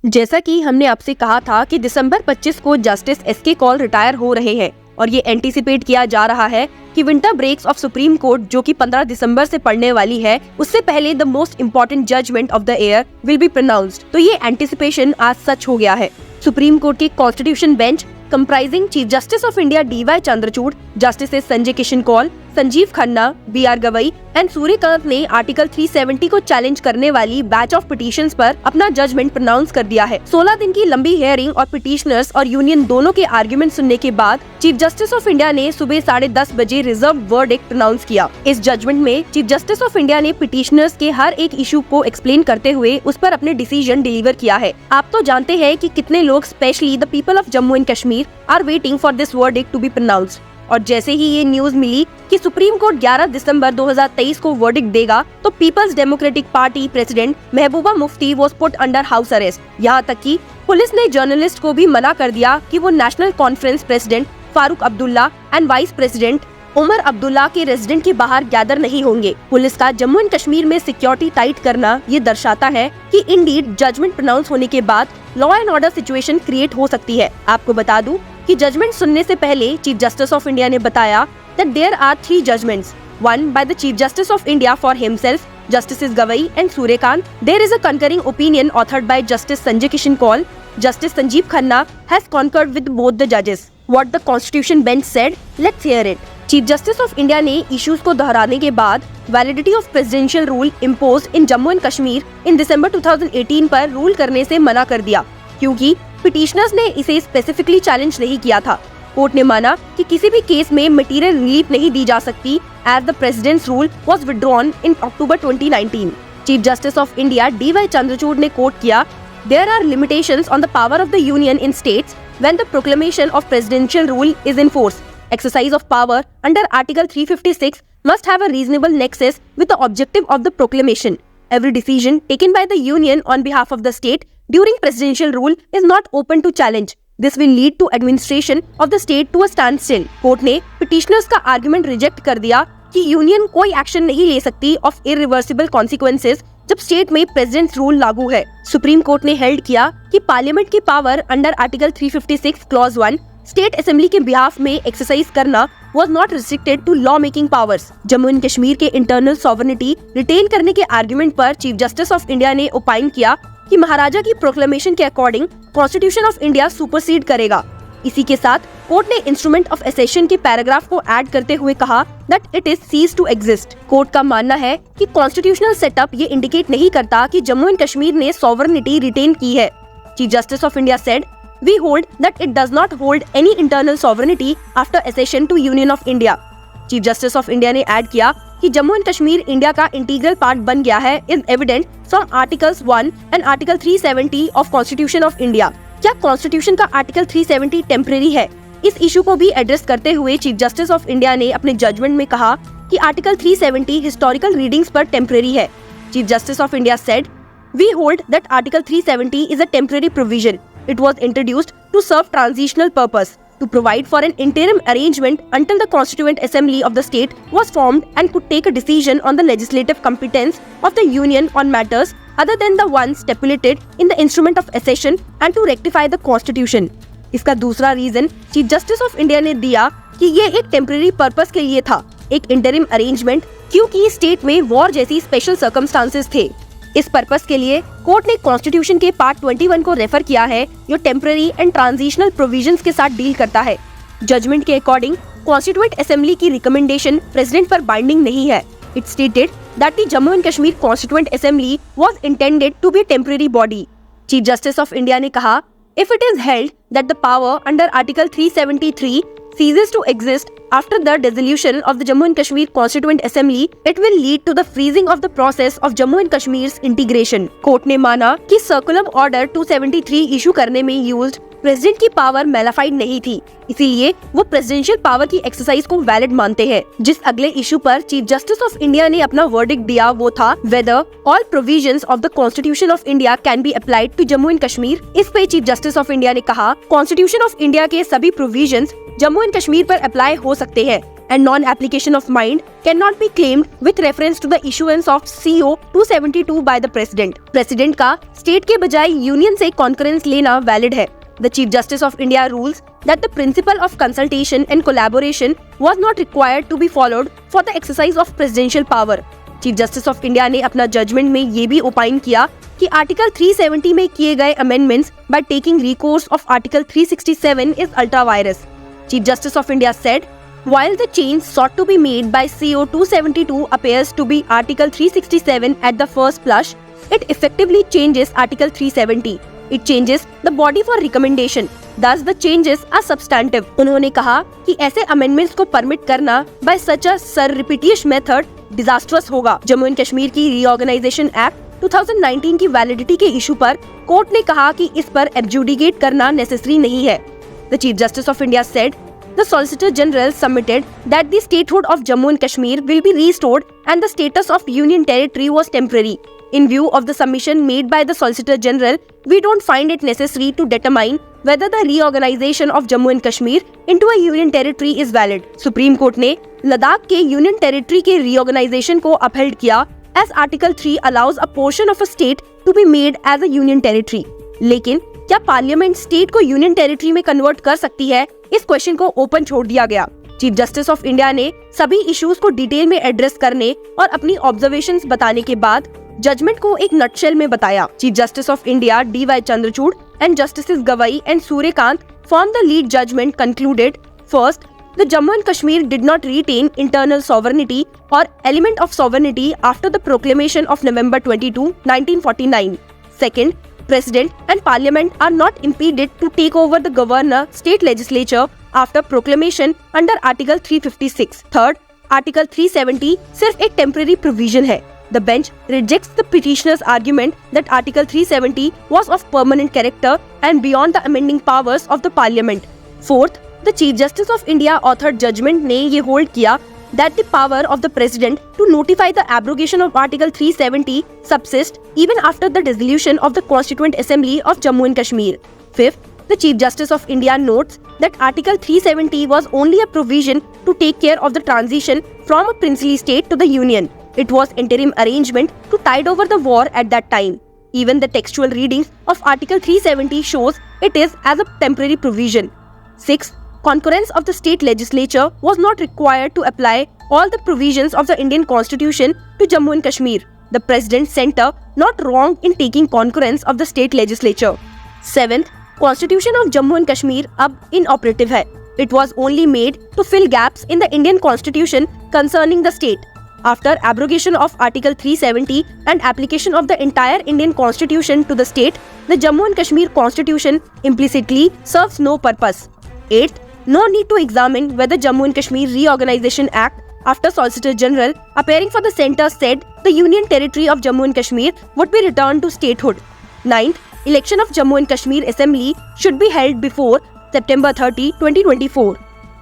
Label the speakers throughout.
Speaker 1: जैसा कि हमने आपसे कहा था कि दिसंबर 25 को जस्टिस एसके कौल रिटायर हो रहे हैं और ये एंटीसिपेट किया जा रहा है कि winter breaks of Supreme Court जो कि 15 दिसंबर से पड़ने वाली है, उससे पहले the most important judgement of the year will be pronounced. तो ये एंटीसिपेशन आज सच हो गया है। सुप्रीम कोर्ट के constitution bench comprising Chief justice of India DY Chandrachud, justice Sanjay Kishan Kaul, Sanjiv Khanna, BR Gavai and Suryakant ने आर्टिकल 370 को चैलेंज करने वाली बैच ऑफ पिटीशंस पर अपना जजमेंट प्रोनाउंस कर दिया है। 16 दिन की लंबी हियरिंग और पिटीशनर्स और यूनियन दोनों के आर्गुमेंट सुनने के बाद चीफ जस्टिस ऑफ इंडिया ने सुबह 10:30 बजे रिजर्व वर्डिक्ट प्रोनाउंस किया। इस जजमेंट में चीफ जस्टिस ऑफ इंडिया ने पिटीशनर्स के हर एक इशू को एक्सप्लेन करते हुए उस पर अपने डिसीजन डिलीवर किया है। आप तो जानते हैं कि कितने लोग, specially the people of Jammu and Kashmir, are waiting for this verdict to be pronounced. और जैसे ही ये न्यूज मिली कि सुप्रीम कोर्ट 11 दिसंबर 2023 को वर्डिक्ट देगा, तो People's Democratic Party president Mehbooba Mufti was put under house arrest. यहाँ तक कि पुलिस ने जर्नलिस्ट को भी मना कर दिया कि वो National Conference president Farooq Abdullah and vice president Omar Abdullah के रेजिडेंट के बाहर गैदर नहीं होंगे। पुलिस का जम्मू एंड कश्मीर में सिक्योरिटी टाइट करना ये दर्शाता है कि इंडीड जजमेंट प्रोनाउंस होने के बाद law and order situation create हो सकती है। आपको बता दूं कि जजमेंट सुनने से पहले चीफ जस्टिस ऑफ इंडिया ने बताया that there are 3 judgments, one by the Chief Justice of India for himself, Justices Gavai and Suryakant. There is a concurring opinion authored by Justice Sanjay Kishan Kaul. Justice Sanjeev Khanna has concurred with both the judges. What the Constitution Bench said, let's hear it. Chief justice of India ने issues को दोहराने के बाद validity of presidential rule impose in Jammu and Kashmir in December 2018 पर rule करने से मना कर दिया, क्योंकि पिटीशनर्स ने इसे स्पेसिफिकली चैलेंज नहीं किया था। कोर्ट ने माना कि किसी भी केस में मटेरियल रिलीफ नहीं दी जा सकती as the president's rule was withdrawn in October 2019। Chief justice of India DY Chandrachud ने कोट किया, there are limitations on the power of the union in states when the proclamation of presidential rule is in force. Exercise of power under Article 356 must have a reasonable nexus with the objective of the proclamation. Every decision taken by the union on behalf of the state during presidential rule is not open to challenge. This will lead to administration of the state to a standstill. Court ने petitioners का argument reject कर दिया कि union कोई action नहीं ले सकती of irreversible consequences जब स्टेट में प्रेसिडेंट्स रूल लागू है। सुप्रीम कोर्ट ने हेल्ड किया कि पार्लियामेंट की power under article 356 clause 1 state assembly के बिहाफ में एक्सरसाइज करना was not restricted to law making powers. Jammu and Kashmir के इंटरनल सॉवरेनिटी रिटेन करने के आर्गुमेंट पर चीफ जस्टिस ऑफ इंडिया ने ओपाइन किया कि महाराजा की प्रोक्लेमेशन के according constitution of India supersede करेगा। इसी के साथ कोर्ट ने इंस्ट्रूमेंट ऑफ एसेशन के पैराग्राफ को ऐड करते हुए कहा that it is cease to exist. Court का मानना है कि कॉन्स्टिट्यूशनल सेटअप ये इंडिकेट नहीं करता कि जम्मू एंड कश्मीर ने सॉवरेनिटी रिटेन की है। Chief justice of India said, We hold that it does not hold any internal sovereignty after accession to Union of India. Chief Justice of India ने add किया कि जम्मू एंड कश्मीर इंडिया का integral part बन गया है is evident from Articles 1 and Article 370 of Constitution of India. क्या constitution का article 370 temporary है? इस इशू को भी एड्रेस करते हुए चीफ जस्टिस ऑफ इंडिया ने अपने जजमेंट में कहा कि आर्टिकल 370 हिस्टोरिकल रीडिंग्स पर टेम्परेरी है। Chief justice of India said, We hold that Article 370 is a temporary provision. It was introduced to serve transitional purpose, to provide for an interim arrangement until the Constituent Assembly of the state was formed and could take a decision on the legislative competence of the Union on matters other than the ones stipulated in the instrument of accession and to rectify the Constitution. इसका दूसरा reason Chief justice of India ने दिया कि ये एक temporary purpose के लिए था, एक इंटरिम अरेंजमेंट, क्योंकि स्टेट में वॉर जैसी स्पेशल सर्कमस्टांसेस थे। इस पर्पस के लिए कोर्ट ने कॉन्स्टिट्यूशन के पार्ट 21 को रेफर किया है जो टेम्पररी एंड ट्रांजिशनल प्रोविजंस के साथ डील करता है। जजमेंट के अकॉर्डिंग कॉन्स्टिट्यूएंट असेंबली की रिकमेंडेशन प्रेसिडेंट पर बाइंडिंग नहीं है। It stated that the Jammu and Kashmir constituent assembly was intended to be temporary body. Chief justice of India ने कहा, if it is held that the power under article 373 ceases to exist after the dissolution of the Jammu and Kashmir Constituent Assembly, it will lead to the freezing of the process of Jammu and Kashmir's integration. Court ने माना कि circular order 273 issue करने में used president की power mala fide नहीं थी, इसीलिए वो प्रेसिडेंशियल पावर की एक्सरसाइज को वैलिड मानते हैं। जिस अगले इशू पर चीफ जस्टिस ऑफ इंडिया ने अपना वर्डिक्ट दिया वो था whether all provisions of the Constitution of India can be applied to Jammu and Kashmir. इस पे चीफ जस्टिस ऑफ इंडिया ने कहा, कॉन्स्टिट्यूशन ऑफ इंडिया के सभी प्रोविजंस जम्मू एंड कश्मीर पर अप्लाई हो सकते हैं। and non-application of mind cannot be claimed with reference to the issuance of CO 272 by the President. President का state के बजाय union से concurrence लेना valid है. The Chief Justice of India rules that the principle of consultation and collaboration was not required to be followed for the exercise of presidential power. Chief Justice of India ने अपना judgment में ये भी opine किया कि article 370 में किए गए amendments by taking recourse of Article 367 is ultra vires. Chief Justice of India said, while the change sought to be made by CO 272 appears to be Article 367 at the first blush, it effectively changes Article 370. It changes the body for recommendation. Thus the changes are substantive. उन्होंने कहा कि ऐसे amendments को permit करना by such a surreptitious method disastrous होगा. Jammu and Kashmir की Reorganization Act 2019 की validity के इशू पर कोर्ट ने कहा कि इस पर एब्जुडिकेट करना नेसेसरी नहीं है. The chief justice of India said the solicitor general submitted that the statehood of Jammu and Kashmir will be restored and the status of union territory was temporary. In view of the submission made by the Solicitor General, we don't find it necessary to determine whether the reorganization of Jammu and Kashmir into a union territory is valid. Supreme Court ने लद्दाख के union territory के reorganization को upheld किया as Article 3 allows a portion of a state to be made as a union territory. लेकिन क्या parliament state को union territory में convert कर सकती है? इस क्वेश्चन को ओपन छोड़ दिया गया. चीफ जस्टिस ऑफ इंडिया ने सभी इश्यूज को डिटेल में एड्रेस करने और अपनी ऑब्जर्वेशंस बताने के बाद जजमेंट को एक नटशेल में बताया. Chief justice of India DY Chandrachud and justices Gavai and Suryakant from the lead judgement concluded, first, the Jammu and Kashmir did not retain internal sovereignty or element of sovereignty after the proclamation of November 22, 1949. Second, President and Parliament are not impeded to take over the governor state legislature after proclamation under Article 356. Third, Article 370 सिर्फ एक temporary provision है. The bench rejects the petitioner's argument that Article 370 was of permanent character and beyond the amending powers of the Parliament. Fourth, the Chief Justice of India authored judgment ने ये hold किया that the power of the President to notify the abrogation of Article 370 subsists even after the dissolution of the Constituent Assembly of Jammu and Kashmir. Fifth, the Chief Justice of India notes that Article 370 was only a provision to take care of the transition from a princely state to the Union. It was interim arrangement to tide over the war at that time. Even the textual readings of Article 370 shows it is as a temporary provision. Sixth, concurrence of the state legislature was not required to apply all the provisions of the Indian Constitution to Jammu and Kashmir. The President center not wrong in taking concurrence of the state legislature. Seventh, Constitution of Jammu and Kashmir अब inoperative है. It was only made to fill gaps in the Indian Constitution concerning the state. After abrogation of Article 370 and application of the entire Indian Constitution to the state, the Jammu and Kashmir Constitution implicitly serves no purpose. Eighth, no need to examine whether Jammu and Kashmir Reorganization Act after Solicitor General appearing for the centre said the Union Territory of Jammu and Kashmir would be returned to statehood. Ninth, election of Jammu and Kashmir Assembly should be held before September 30, 2024.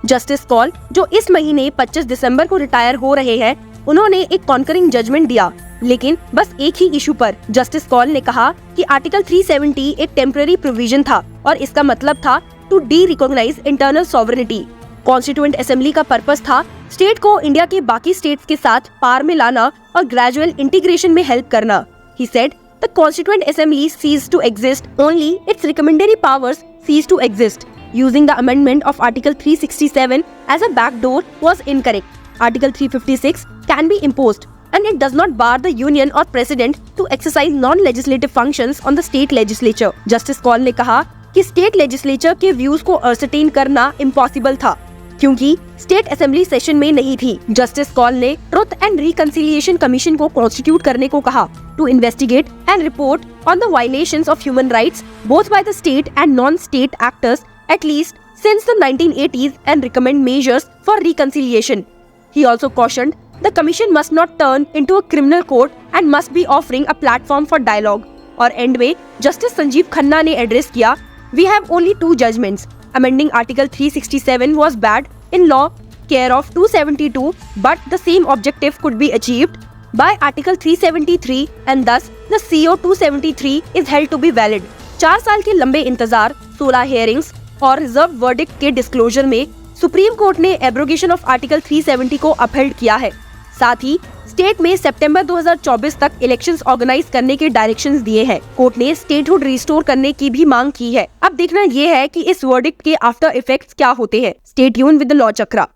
Speaker 1: Justice call जो इस महीने 25 दिसंबर को retire हो रहे हैं, उन्होंने एक conquering judgement दिया, लेकिन बस एक ही इशू पर. जस्टिस कॉल ने कहा कि आर्टिकल 370 एक टेम्पररी प्रोविजन था और इसका मतलब था to derecognise internal sovereignty. Constituent assembly का पर्पस था स्टेट को इंडिया के बाकी स्टेट्स के साथ पार में लाना और ग्रेजुअल इंटीग्रेशन में हेल्प करना. He said the constituent assembly cease to exist only its recommendatory powers cease to exist. Using the amendment of Article 367 as a backdoor was incorrect. Article 356 can be imposed and it does not bar the union or president to exercise non-legislative functions on the state legislature. Justice Kaul ने कहा कि state legislature के views को ascertain करना impossible था क्योंकि state assembly session में नहीं थी. जस्टिस कॉल ने ट्रुथ एंड रिकंसिलिएशन कमीशन को कॉन्स्टिट्यूट करने को कहा to investigate and report on the violations of human rights both by the state and non state actors at least since the 1980s and recommend measures for reconciliation. He also cautioned the commission must not turn into a criminal court and must be offering a platform for dialogue. और and में justice Sanjeev Khanna ने address किया, we have only two judgments. Amending Article 367 was bad in law care of 272, but the same objective could be achieved by Article 373 and thus the CO 273 is held to be valid. 4 साल के लंबे इंतजार, 16 hearings और reserve verdict के disclosure में supreme court ने abrogation of article 370 को upheld किया है। साथ ही स्टेट में सितंबर 2024 तक इलेक्शंस ऑर्गेनाइज करने के डायरेक्शंस दिए हैं। कोर्ट ने स्टेटहुड रिस्टोर करने की भी मांग की है। अब देखना ये है कि इस वर्डिक्ट के आफ्टर इफेक्ट्स क्या होते हैं। Stay tuned with the law chakra.